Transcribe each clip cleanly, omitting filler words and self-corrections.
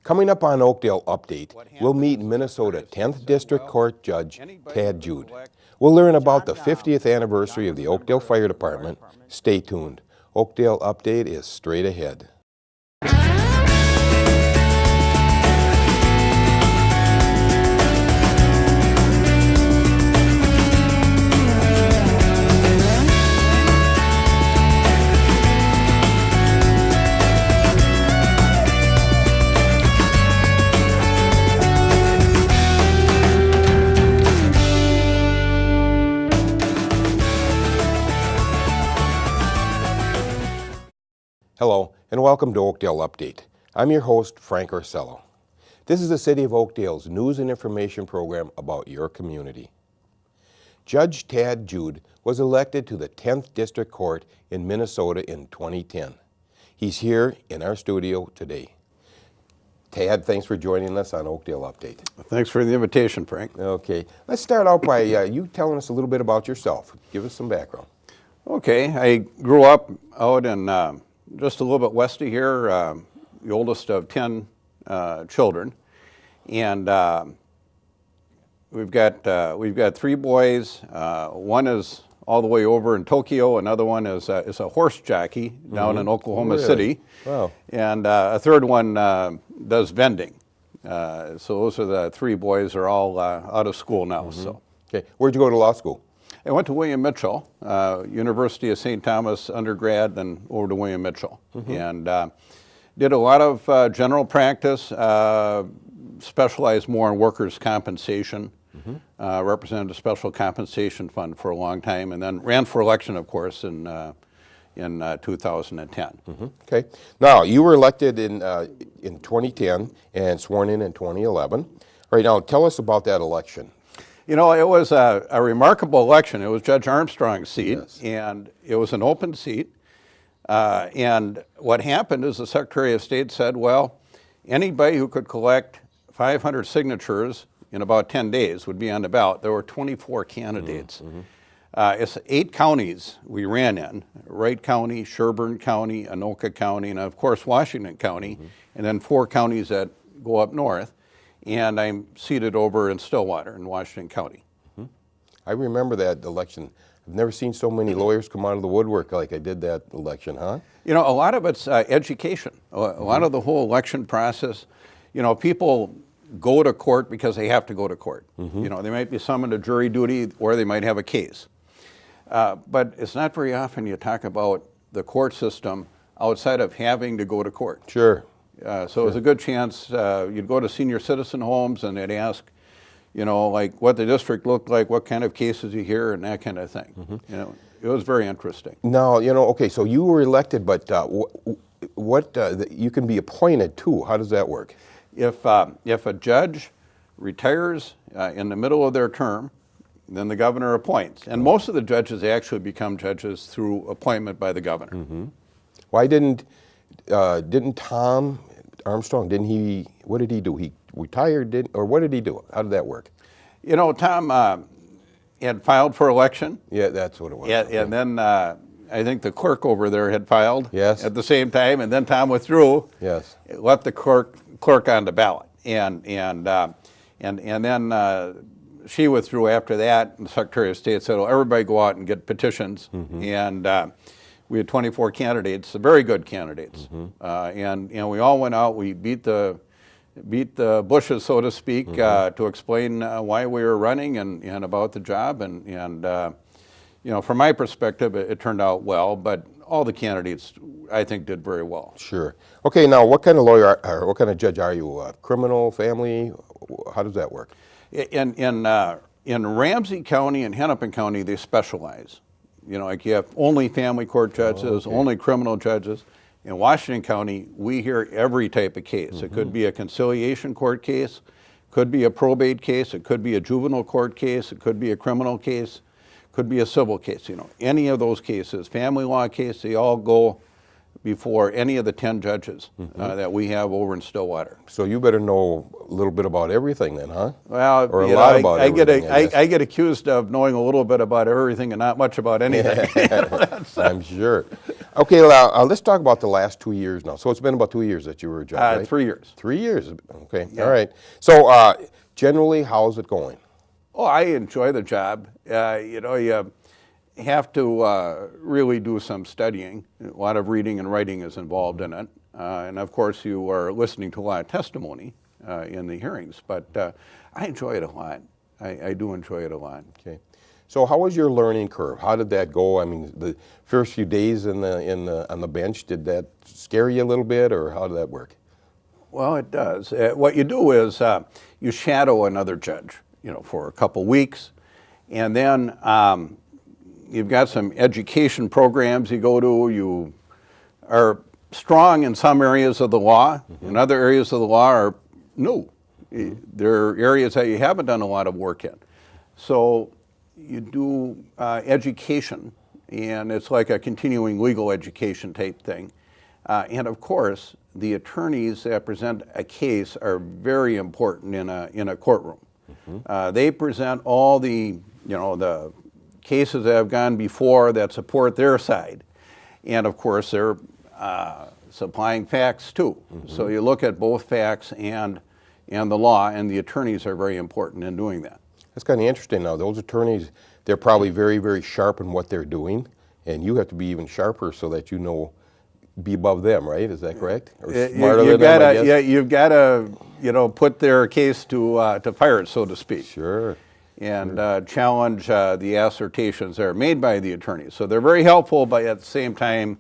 Coming up on Oakdale Update, we'll meet Minnesota 10th District Court Judge Tad Jude. We'll learn about the 50th anniversary of the Oakdale Fire Department. Stay tuned. Oakdale Update is straight ahead. Hello, and welcome to Oakdale Update. I'm your host, Frank Orsello. This is the City of Oakdale's news and information program about your community. Judge Tad Jude was elected to the 10th District Court in Minnesota in 2010. He's here in our studio today. Tad, thanks for joining us on Oakdale Update. Thanks for the invitation, Frank. Okay, let's start out by you telling us a little bit about yourself. Give us some background. Okay, I grew up out in just a little bit west of here, the oldest of 10 children, and we've got 3 boys. One is all the way over in Tokyo. Another one is a horse jockey down in Oklahoma City. Wow. And a third one does vending. So those are the 3 boys are all out of school now. So. Okay, where'd you go to law school? I went to William Mitchell, University of St. Thomas undergrad, then over to William Mitchell. And did a lot of general practice, specialized more in workers' compensation, represented a special compensation fund for a long time, and then ran for election, of course, in 2010. Okay, now you were elected in 2010 and sworn in 2011. All right, now tell us about that election. You know, it was a remarkable election. It was Judge Armstrong's seat, and it was an open seat. And what happened is the Secretary of State said, well, anybody who could collect 500 signatures in about 10 days would be on the ballot. There were 24 candidates. It's 8 counties we ran in: Wright County, Sherburne County, Anoka County, and of course Washington County, and then 4 counties that go up north. And I'm seated over in Stillwater in Washington County. I remember that election. I've never seen so many lawyers come out of the woodwork like I did that election, huh? You know, a lot of it's education. A lot of the whole election process, you know, people go to court because they have to go to court. You know, they might be summoned to jury duty or they might have a case. But it's not very often you talk about the court system outside of having to go to court. Sure. So it was a good chance. You'd go to senior citizen homes and they'd ask, you know, like what the district looked like, what kind of cases you hear, and that kind of thing. You know, it was very interesting. Now, you know, okay, so you were elected, but you can be appointed too. How does that work? If a judge retires in the middle of their term, then the governor appoints. And most of the judges actually become judges through appointment by the governor. Why didn't Tom Armstrong, what did he do? He retired, or what did he do? How did that work? You know, Tom had filed for election. Yeah, that's what it was. Yeah, okay. And then I think the clerk over there had filed at the same time, and then Tom withdrew. Yes. Left the clerk on the ballot, and then she withdrew after that. And the Secretary of State said, "Well, everybody go out and get petitions," and we had 24 candidates, very good candidates, and you know, we all went out. We beat the bushes, so to speak, to explain why we were running and about the job. And you know, from my perspective, it turned out well. But all the candidates, I think, did very well. Sure. Okay. Now, what kind of lawyer or what kind of judge are you? Criminal, family? How does that work? In Ramsey County and Hennepin County, they specialize. You know, like you have only family court judges, only criminal judges. In Washington County, we hear every type of case. It could be a conciliation court case, could be a probate case, it could be a juvenile court case, it could be a criminal case, could be a civil case. You know, any of those cases, family law case, they all go before any of the 10 judges that we have over in Stillwater. So you better know a little bit about everything then, huh? Well, or a lot about everything. I get accused of knowing a little bit about everything and not much about anything. I'm sure. Okay, well, let's talk about the last 2 years now. So it's been about 2 years that you were a judge, right? 3 years. 3 years. Okay, Yeah. all right. So generally, how's it going? Oh, I enjoy the job. You have to really do some studying. A lot of reading and writing is involved in it. And of course, you are listening to a lot of testimony in the hearings. But I enjoy it a lot. I do enjoy it a lot. Okay. So how was your learning curve? How did that go? I mean, the first few days on the bench, did that scare you a little bit, or how did that work? Well, it does. What you do is you shadow another judge, for a couple weeks, and then you've got some education programs you go to. You are strong in some areas of the law, and other areas of the law are new. There are areas that you haven't done a lot of work in. So you do education, and it's like a continuing legal education type thing. And of course, the attorneys that present a case are very important in a courtroom. They present all the cases that have gone before that support their side, and of course they're supplying facts too. So you look at both facts and the law, and the attorneys are very important in doing that. That's kind of interesting now. Those attorneys, they're probably very, very sharp in what they're doing, and you have to be even sharper so that be above them, right? Is that correct? Or smarter than them, I guess? Yeah, you've got to put their case to fire it, so to speak. Sure. And challenge the assertions that are made by the attorneys. So they're very helpful, but at the same time,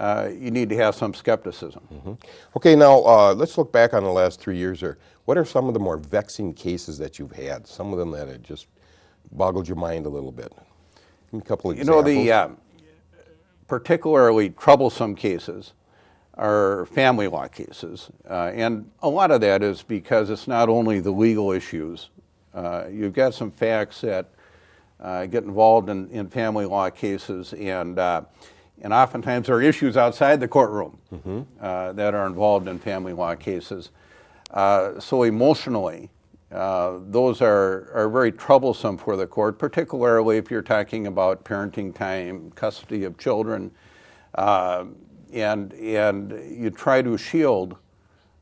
you need to have some skepticism. Okay, now let's look back on the last 3 years there. What are some of the more vexing cases that you've had? Some of them that have just boggled your mind a little bit. Give me a couple of examples. The particularly troublesome cases are family law cases. And a lot of that is because it's not only the legal issues. You've got some facts that get involved in family law cases, and oftentimes there are issues outside the courtroom that are involved in family law cases. So emotionally, those are very troublesome for the court, particularly if you're talking about parenting time, custody of children, and you try to shield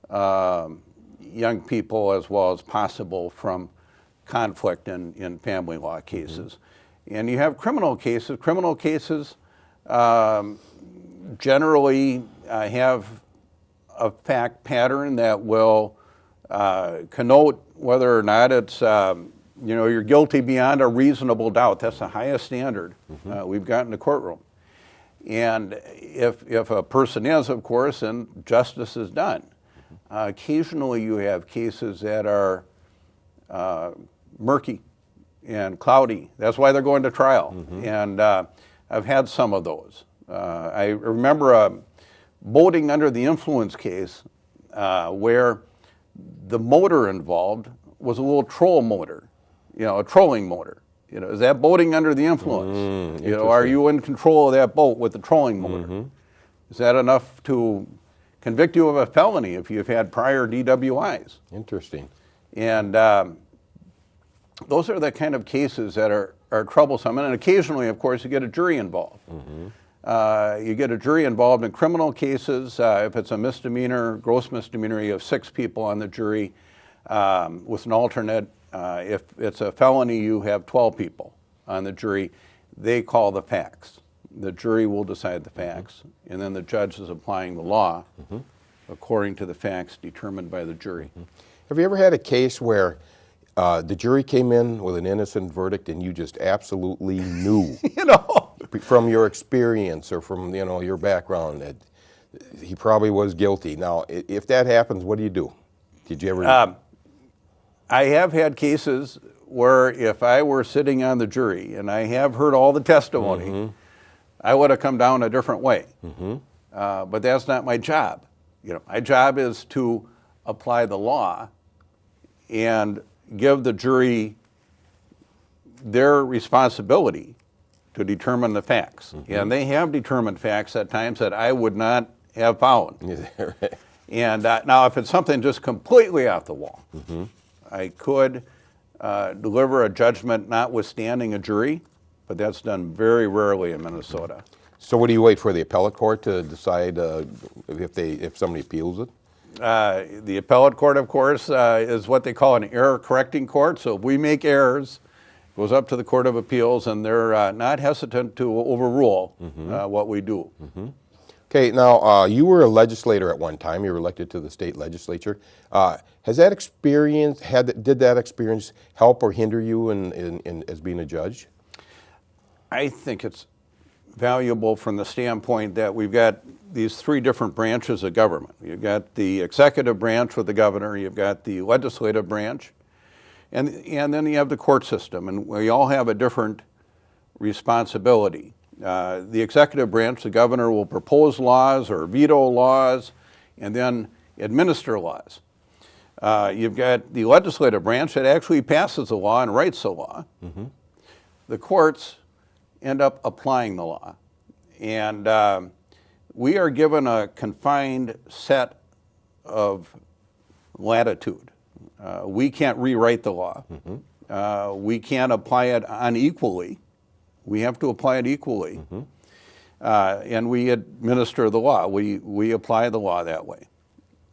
young people as well as possible from conflict in family law cases. And you have criminal cases. Criminal cases generally have a fact pattern that will connote whether or not it's, you're guilty beyond a reasonable doubt. That's the highest standard we've got in the courtroom. And if a person is, of course, then justice is done. Occasionally you have cases that are murky and cloudy. That's why they're going to trial. And I've had some of those. I remember a boating under the influence case where the motor involved was a little troll motor, a trolling motor. Is that boating under the influence? Are you in control of that boat with the trolling motor? Is that enough to convict you of a felony if you've had prior DWIs? Interesting. And those are the kind of cases that are troublesome. And occasionally, of course, you get a jury involved. You get a jury involved in criminal cases. If it's a misdemeanor, gross misdemeanor, you have 6 people on the jury with an alternate. If it's a felony, you have 12 people on the jury. They call the facts. The jury will decide the facts, and then the judge is applying the law according to the facts determined by the jury. Have you ever had a case where the jury came in with an innocent verdict and you just absolutely knew from your experience or from your background that he probably was guilty? Now, if that happens, what do you do? Did you ever? I have had cases where if I were sitting on the jury and I have heard all the testimony, I would have come down a different way. But that's not my job. My job is to apply the law and give the jury their responsibility to determine the facts. And they have determined facts at times that I would not have found. Right. And now if it's something just completely off the wall, I could deliver a judgment notwithstanding a jury, but that's done very rarely in Minnesota. So what do you wait for, the appellate court to decide if somebody appeals it? The appellate court, of course, is what they call an error-correcting court. So if we make errors, it goes up to the Court of Appeals, and they're not hesitant to overrule what we do. Okay, now you were a legislator at one time. You were elected to the state legislature. Has that experience, did that experience help or hinder you in as being a judge? I think it's valuable from the standpoint that we've got these three different branches of government. You've got the executive branch with the governor, you've got the legislative branch, and then you have the court system, and we all have a different responsibility. The executive branch, the governor will propose laws or veto laws and then administer laws. You've got the legislative branch that actually passes the law and writes the law. The courts end up applying the law. And we are given a confined set of latitude. We can't rewrite the law. We can't apply it unequally. We have to apply it equally. And we administer the law. We apply the law that way.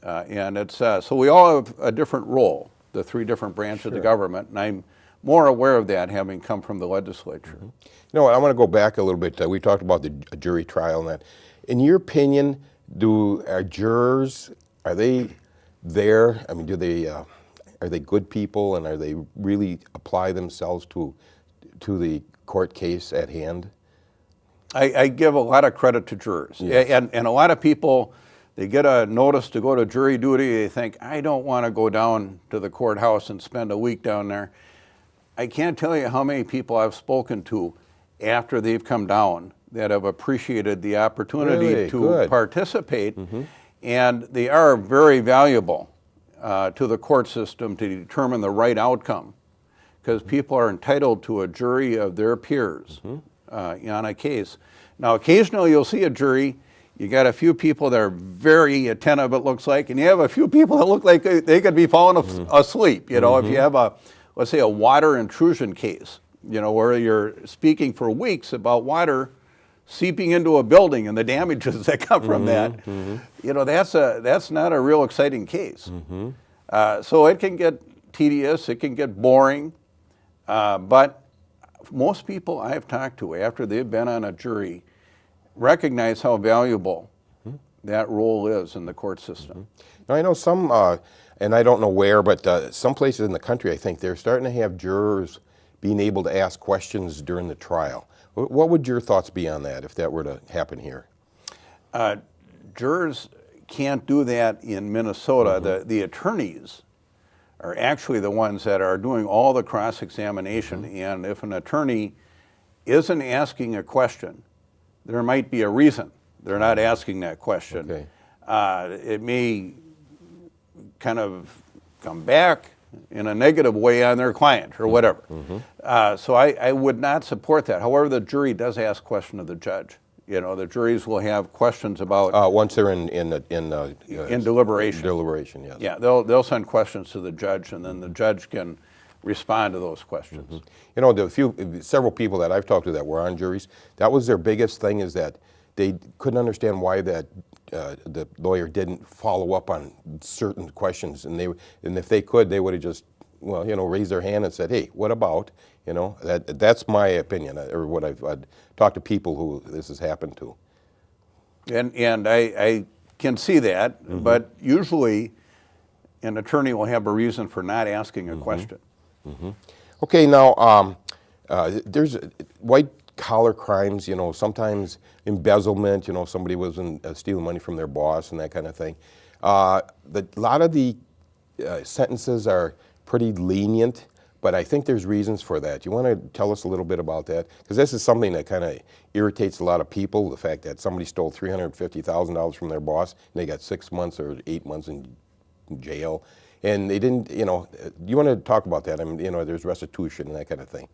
And it's, so we all have a different role, the three different branches of the government, and I'm more aware of that having come from the legislature. You know what, I want to go back a little bit. We talked about the jury trial and that. In your opinion, are jurors, are they there? I mean, are they good people, and are they really apply themselves to the court case at hand? I give a lot of credit to jurors. Yes. And a lot of people, they get a notice to go to jury duty, they think, I don't want to go down to the courthouse and spend a week down there. I can't tell you how many people I've spoken to after they've come down that have appreciated the opportunity to participate, and they are very valuable to the court system to determine the right outcome, because people are entitled to a jury of their peers on a case. Now, occasionally you'll see a jury, you got a few people that are very attentive, it looks like, and you have a few people that look like they could be falling asleep. You know, if you have let's say a water intrusion case, you know, where you're speaking for weeks about water seeping into a building and the damages that come from that, you know, that's not a real exciting case. So it can get tedious, it can get boring, but most people I've talked to after they've been on a jury recognize how valuable that role is in the court system. Now, I know some, and I don't know where, but some places in the country, I think they're starting to have jurors being able to ask questions during the trial. What would your thoughts be on that if that were to happen here? Jurors can't do that in Minnesota. The attorneys are actually the ones that are doing all the cross-examination, and if an attorney isn't asking a question, there might be a reason they're not asking that question. It may kind of come back in a negative way on their client or whatever. So I would not support that. However, the jury does ask questions of the judge. You know, the juries will have questions about once they're in deliberation. Deliberation, yes. Yeah, they'll send questions to the judge, and then the judge can respond to those questions. You know, several people that I've talked to that were on juries, that was their biggest thing, is that they couldn't understand why that the lawyer didn't follow up on certain questions, and if they could, they would have just, well, you know, raised their hand and said, hey, what about? You know, that's my opinion, or what I've talked to people who this has happened to. And I can see that, but usually an attorney will have a reason for not asking a question. Okay, now there's white-collar crimes, you know, sometimes embezzlement, you know, somebody was stealing money from their boss and that kind of thing. A lot of the sentences are pretty lenient, but I think there's reasons for that. You want to tell us a little bit about that? Because this is something that kind of irritates a lot of people, the fact that somebody stole $350,000 from their boss and they got 6 months or 8 months in jail. And they didn't, you know, you want to talk about that? I mean, you know, there's restitution and that kind of thing.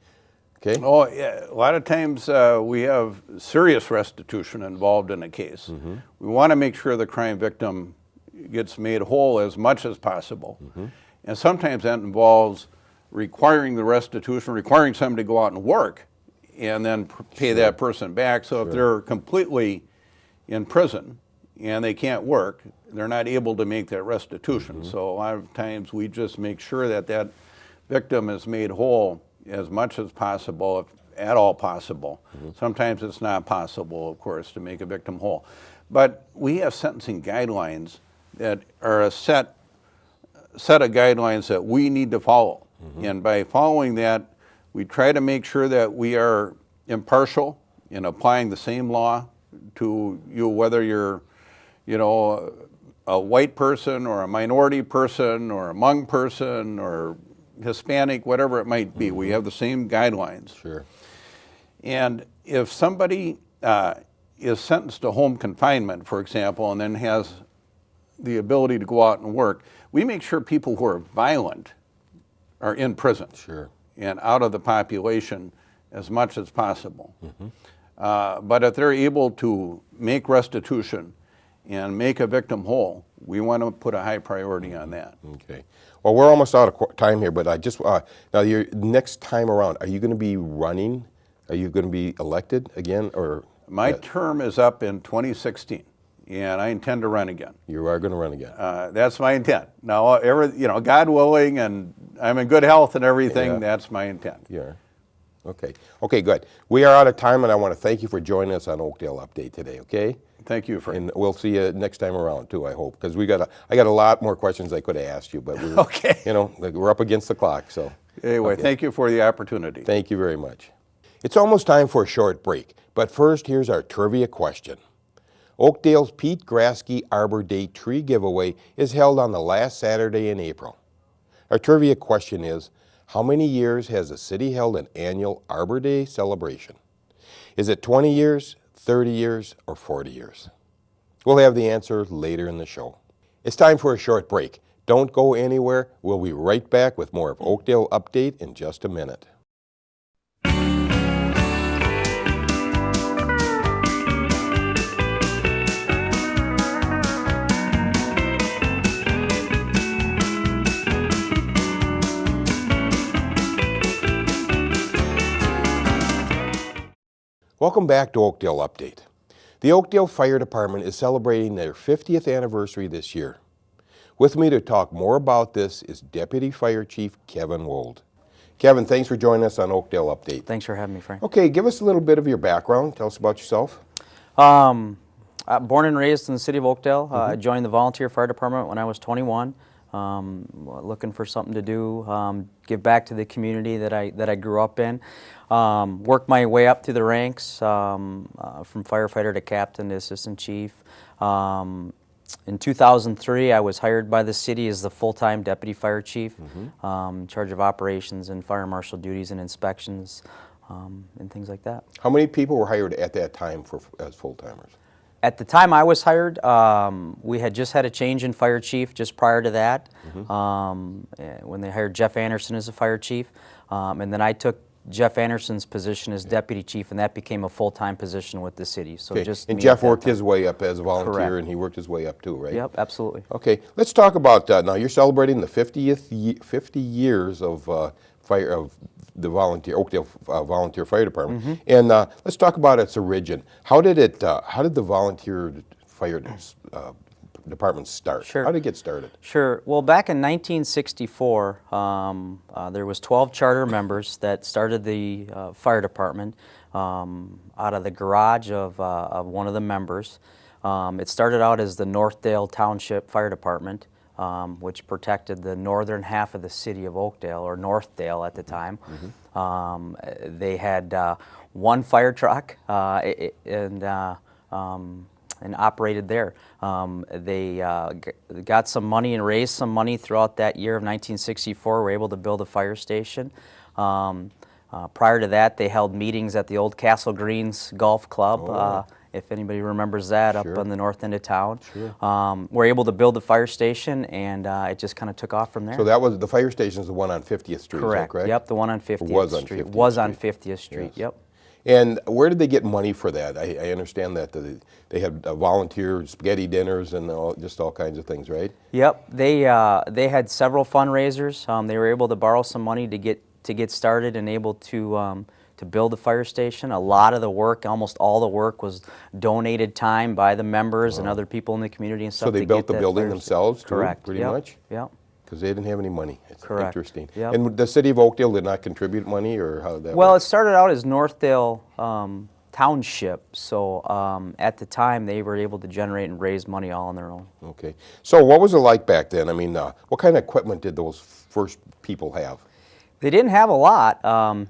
Okay? Oh, yeah. A lot of times we have serious restitution involved in a case. We want to make sure the crime victim gets made whole as much as possible. And sometimes that involves requiring the restitution, requiring somebody to go out and work and then pay that person back. So if they're completely in prison and they can't work, they're not able to make that restitution. So a lot of times we just make sure that that victim is made whole as much as possible, if at all possible. Sometimes it's not possible, of course, to make a victim whole. But we have sentencing guidelines that are a set of guidelines that we need to follow. And by following that, we try to make sure that we are impartial in applying the same law to you, whether you're, a white person or a minority person or a Hmong person or Hispanic, whatever it might be. We have the same guidelines. Sure. And if somebody is sentenced to home confinement, for example, and then has the ability to go out and work, we make sure people who are violent are in prison. Sure. And out of the population as much as possible. But if they're able to make restitution and make a victim whole, we want to put a high priority on that. Okay. Well, we're almost out of time here, but I just, now your next time around, are you going to be running? Are you going to be elected again, or? My term is up in 2016, and I intend to run again. You are going to run again. That's my intent. Now, God willing, and I'm in good health and everything, that's my intent. Yeah. Okay. Okay, good. We are out of time, and I want to thank you for joining us on Oakdale Update today, okay? Thank you, Frank. And we'll see you next time around, too, I hope, because I got a lot more questions I could have asked you, but we're, Okay. we're up against the clock, so. Anyway, thank you for the opportunity. Thank you very much. It's almost time for a short break, but first, here's our trivia question. Oakdale's Pete Grasky Arbor Day Tree Giveaway is held on the last Saturday in April. Our trivia question is, how many years has the city held an annual Arbor Day celebration? Is it 20 years, 30 years, or 40 years? We'll have the answer later in the show. It's time for a short break. Don't go anywhere. We'll be right back with more of Oakdale Update in just a minute. Welcome back to Oakdale Update. The Oakdale Fire Department is celebrating their 50th anniversary this year. With me to talk more about this is Deputy Fire Chief Kevin Wold. Kevin, thanks for joining us on Oakdale Update. Thanks for having me, Frank. Okay, give us a little bit of your background. Tell us about yourself. Born and raised in the city of Oakdale. I joined the volunteer fire department when I was 21. Looking for something to do, give back to the community that I grew up in. Worked my way up through the ranks, from firefighter to captain to assistant chief. In 2003, I was hired by the city as the full-time deputy fire chief, in charge of operations and fire marshal duties and inspections, and things like that. How many people were hired at that time as full-timers? At the time I was hired, we had just had a change in fire chief just prior to that, when they hired Jeff Anderson as a fire chief. And then I took Jeff Anderson's position as deputy chief, and that became a full-time position with the city. So just and me Jeff at that worked time. his way up as a volunteer, Correct. and he worked his way up too, right? Yep, absolutely. Okay, let's talk about now. You're celebrating the 50 years of the Oakdale Volunteer Fire Department, and let's talk about its origin. How did the volunteer fire department start? Sure. How did it get started? Sure. Well, back in 1964, there was 12 charter members that started the fire department out of the garage of one of the members. It started out as the Northdale Township Fire Department, which protected the northern half of the city of Oakdale, or Northdale at the time. They had one fire truck and operated there. They got some money and raised some money throughout that year of 1964. Were able to build a fire station. Prior to that, they held meetings at the old Castle Greens Golf Club. If anybody remembers that, up on the north end of town. We're able to build the fire station, and it just kind of took off from there. So that was the fire station is the one on 50th Street. Correct. Is that correct? Yep, the one on 50th was on Street. 50th Was on Street. 50th Street. Yes. Yep. And where did they get money for that? I understand that they had volunteer spaghetti dinners and just all kinds of things, right? Yep. They had several fundraisers. They were able to borrow some money to get started and able to to build the fire station. A lot of the work, almost all the work, was donated time by the members and other people in the community and stuff. So they to built get the that building fire themselves, too, Correct. pretty Yep. much? Yep. Because they didn't have any money. It's Correct. interesting. Yep. And the city of Oakdale did not contribute money, or how did that Well, work? it started out as Northdale Township, so at the time they were able to generate and raise money all on their own. Okay. So what was it like back then? I mean, what kind of equipment did those first people have? They didn't have a lot.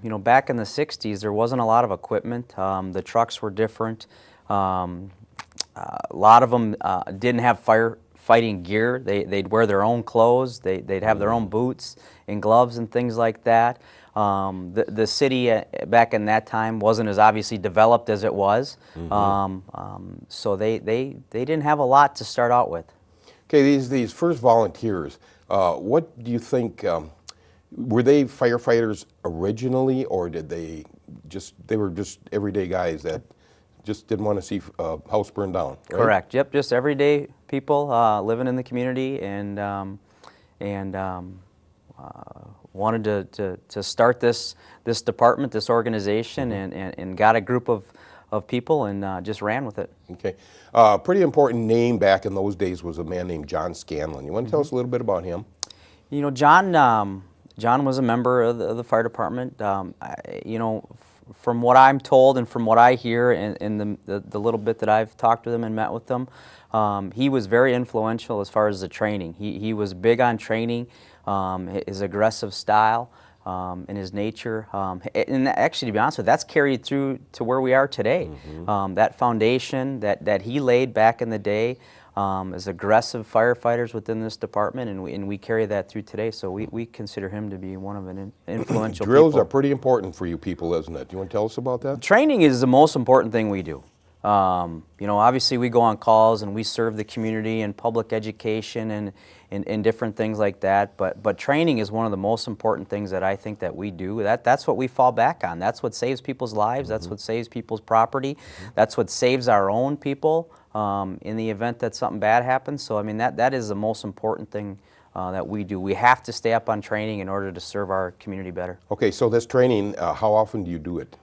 You know, back in the 60s, there wasn't a lot of equipment. The trucks were different. A lot of them didn't have firefighting gear. They'd wear their own clothes. They'd have their own boots and gloves and things like that. The city back in that time wasn't as obviously developed as it was. So they didn't have a lot to start out with. Okay, these first volunteers, what do you think, were they firefighters originally, or did they were just everyday guys that just didn't want to see a house burned down, right? Correct. Yep. Just everyday people living in the community and wanted to start this department, this organization, and got a group of people and just ran with it. Okay. Pretty important name back in those days was a man named John Scanlon. You want to tell us a little bit about him? You know, John was a member of the fire department. You know, from what I'm told and from what I hear in the little bit that I've talked with him and met with him, he was very influential as far as the training. He was big on training, his aggressive style, and his nature. And actually, to be honest with you, that's carried through to where we are today. That foundation that he laid back in the day, as aggressive firefighters within this department, and we carry that through today. So we consider him to be one of an influential Drills people. are pretty important for you people, isn't it? Do you want to tell us about that? Training is the most important thing we do. You know, obviously we go on calls and we serve the community and public education and different things like that. But training is one of the most important things that I think that we do. That's what we fall back on. That's what saves people's lives. That's what saves people's property. That's what saves our own people in the event that something bad happens. So I mean that is the most important thing that we do. We have to stay up on training in order to serve our community better. Okay, so this training, how often do you do it?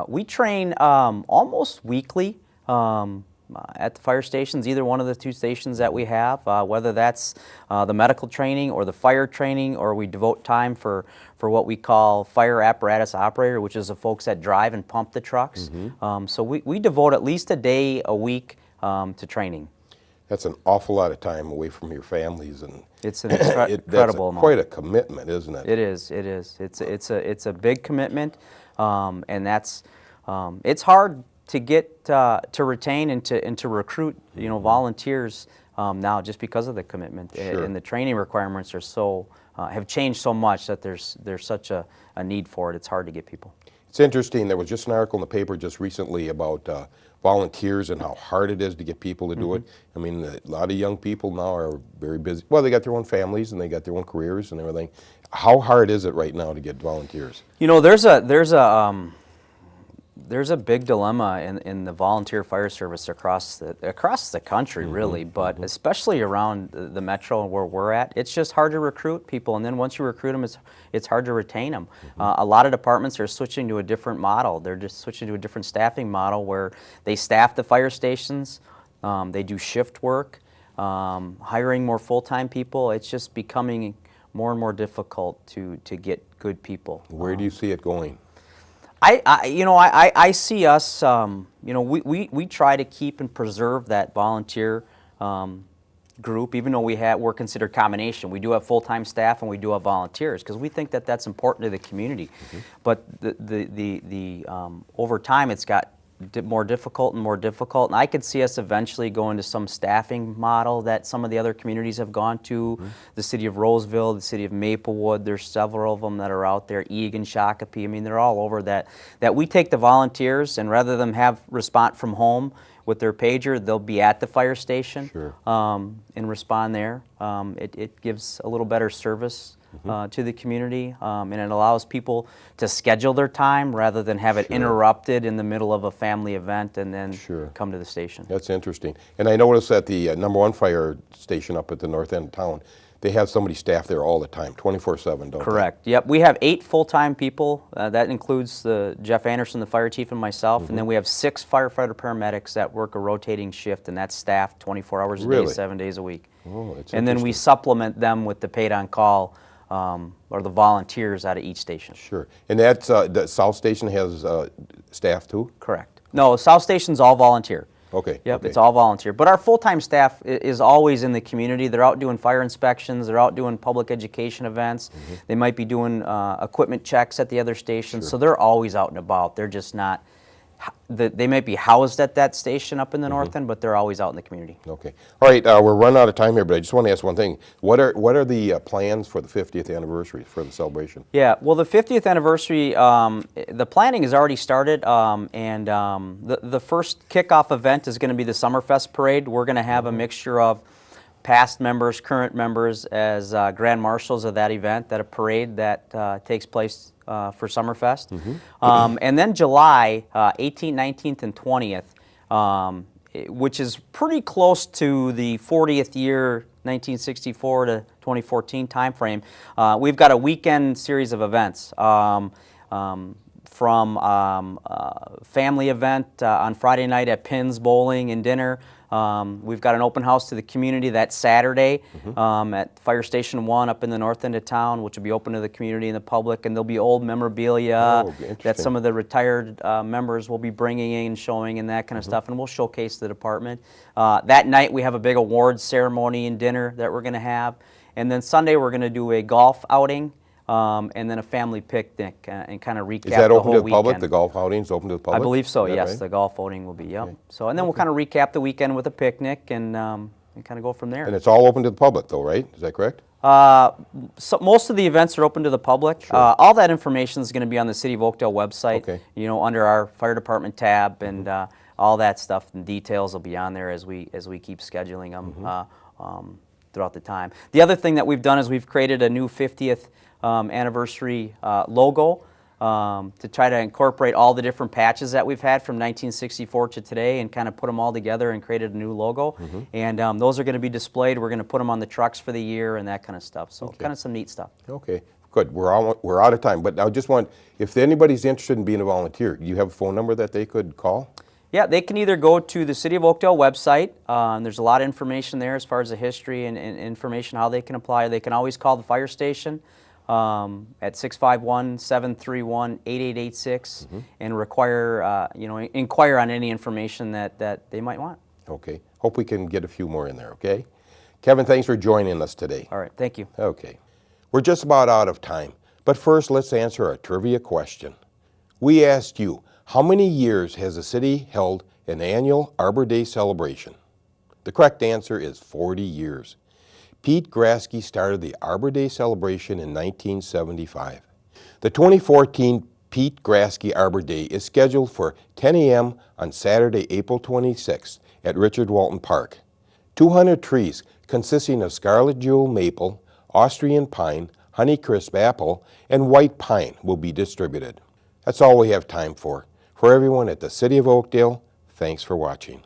We train almost weekly at the fire stations, either one of the two stations that we have, whether that's the medical training or the fire training, or we devote time for what we call fire apparatus operator, which is the folks that drive and pump the trucks. So we devote at least a day a week to training. That's an awful lot of time away from your families, and It's an incredible that's amount. quite a commitment, isn't it? It is. It is. It's a big commitment, and that's it's hard to get to retain and to recruit volunteers now just because of the commitment. Sure. And the training requirements are so have changed so much that there's such a need for it. It's hard to get people. It's interesting. There was just an article in the paper just recently about volunteers and how hard it is to get people to do it. I mean, a lot of young people now are very busy. Well, they got their own families and they got their own careers and everything. How hard is it right now to get volunteers? You know, there's a big dilemma in the volunteer fire service across the country, really, but especially around the metro where we're at. It's just hard to recruit people, and then once you recruit them, it's hard to retain them. A lot of departments are switching to a different model. They're just switching to a different staffing model where they staff the fire stations, they do shift work, hiring more full-time people. It's just becoming more and more difficult to get good people. Where do you see it going? I see us, we try to keep and preserve that volunteer group, even though we're considered combination. We do have full-time staff and we do have volunteers because we think that that's important to the community. But over time it's got more difficult and more difficult, and I could see us eventually going to some staffing model that some of the other communities have gone to. The city of Roseville, the city of Maplewood, there's several of them that are out there, Eagan, Shakopee, I mean they're all over that we take the volunteers, and rather than have respond from home with their pager, they'll be at the fire station. Sure. And respond there. It gives a little better service to the community, and it allows people to schedule their time rather than have it interrupted in the middle of a family event and then come to the station. That's interesting. And I noticed that the #1 fire station up at the north end of town, they have somebody staffed there all the time, 24/7, don't Correct. Yep. We have 8 full-time people. That includes Jeff Anderson, the fire chief, and myself. And then we have 6 firefighter paramedics that work a rotating shift, and that's staffed 24 hours a day, Really? 7 days a week. Oh, that's And then we interesting. supplement them with the paid-on-call or the volunteers out of each station. they? Sure. And that's, the South Station has staff too? Correct. No, South Station's all volunteer. Okay. Yep, okay. it's all volunteer. But our full-time staff is always in the community. They're out doing fire inspections. They're out doing public education events. They might be doing equipment checks at the other stations. So they're always out and about. They're just not, they might be housed at that station up in the north end, but they're always out in the community. Okay. All right, we're running out of time here, but I just want to ask one thing. What are the plans for the 50th anniversary for the celebration? Yeah, well, the 50th anniversary, the planning has already started, and the first kickoff event is going to be the Summerfest Parade. We're going to have a mixture of past members, current members as grand marshals of that event, that a parade that takes place for Summerfest. And then July 18th, 19th, and 20th, which is pretty close to the 40th year, 1964 to 2014 timeframe. We've got a weekend series of events. From family event on Friday night at Pins Bowling and dinner. We've got an open house to the community that Saturday at Fire Station 1 up in the north end of town, which will be open to the community and the public, and there'll be old memorabilia that some of the retired members will be bringing in, showing, and that kind of stuff, and we'll showcase the department. That night we have a big awards ceremony and dinner that we're going to have, and then Sunday we're going to do a golf outing. And then a family picnic and kind of recap Is that the open whole to the public? weekend. The golf outings open to the public? I believe so, Is that yes. right? The golf outing will be, yep. So, and then we'll kind of recap the weekend with a picnic and kind of go from there. And it's all open to the public though, right? Is that correct? So most of the events are open to the public. All that information is going to be on the City of Oakdale website, Okay. you know, under our fire department tab, and all that stuff and details will be on there as we keep scheduling them throughout the time. The other thing that we've done is we've created a new 50th anniversary logo to try to incorporate all the different patches that we've had from 1964 to today and kind of put them all together and created a new logo. And those are going to be displayed. We're going to put them on the trucks for the year and that kind of stuff. So kind of some neat stuff. Okay, good. We're out of time, but I just want, if anybody's interested in being a volunteer, do you have a phone number that they could call? Yeah, they can either go to the City of Oakdale website. There's a lot of information there as far as the history and information how they can apply. They can always call the fire station at 651-731-8886 and require, inquire on any information that they might want. Okay. Hope we can get a few more in there, okay? Kevin, thanks for joining us today. All right, thank you. Okay. We're just about out of time, but first let's answer a trivia question. We asked you, how many years has the city held an annual Arbor Day celebration? The correct answer is 40 years. Pete Grasky started the Arbor Day celebration in 1975. The 2014 Pete Grasky Arbor Day is scheduled for 10 a.m. on Saturday, April 26th at Richard Walton Park. 200 trees consisting of scarlet jewel maple, Austrian pine, Honeycrisp apple, and white pine will be distributed. That's all we have time for. For everyone at the City of Oakdale, thanks for watching.